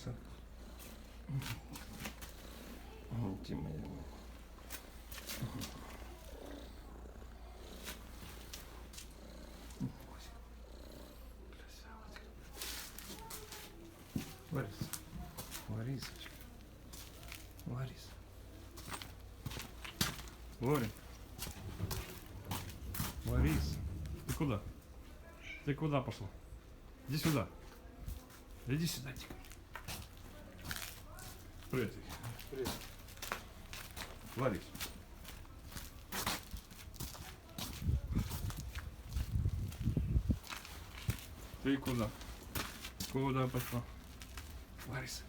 Лариса. Ти моя. Лариса. Ларисочка. Лариса. Лори. Лариса. Ты куда? Ты куда пошла? Иди сюда. Иди сюда, тихо. Привет. Привет. Ларис. Ты куда? Куда пошла? Лариса.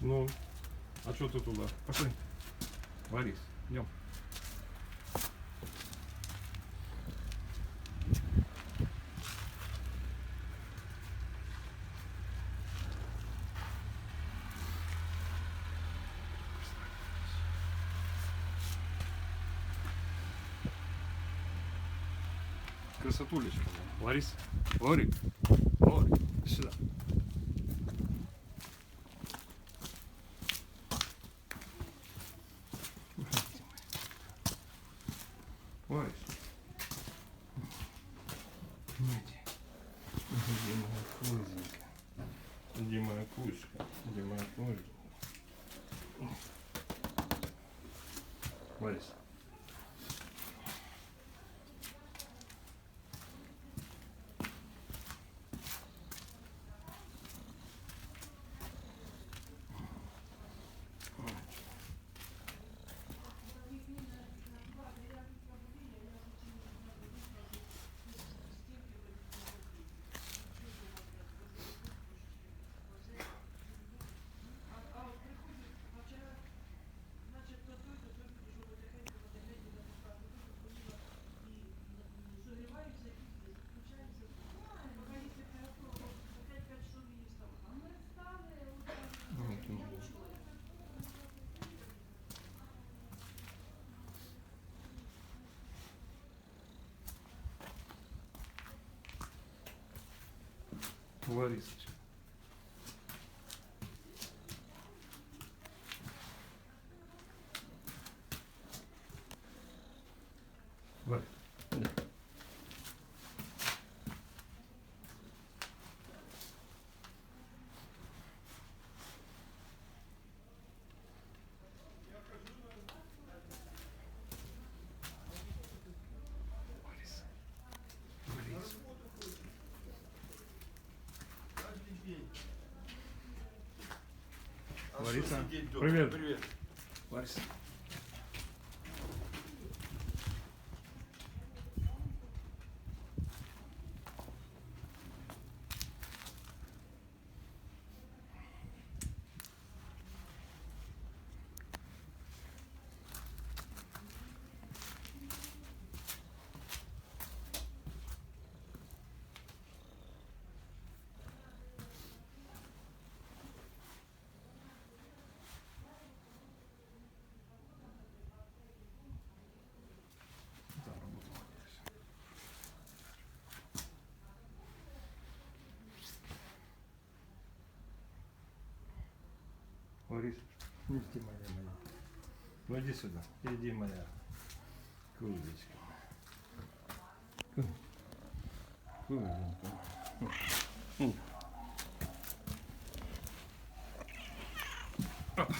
Ну, а что ты туда? Пошли. Ларис, идем. Красотулечка. Ларис. Лори. Лори. Сюда. Ларис. Иди. Иди, моя кузенька. Иди, моя кузька. Иди, моя кузька. Ларис. Ларисочка. Ларис. Иди. Ларис. Ларис. Лариса. Привет. Привет. Лариса. Ларис, иди, моя. Ну иди сюда. Иди, моя кузечка. Кузенька. Оп.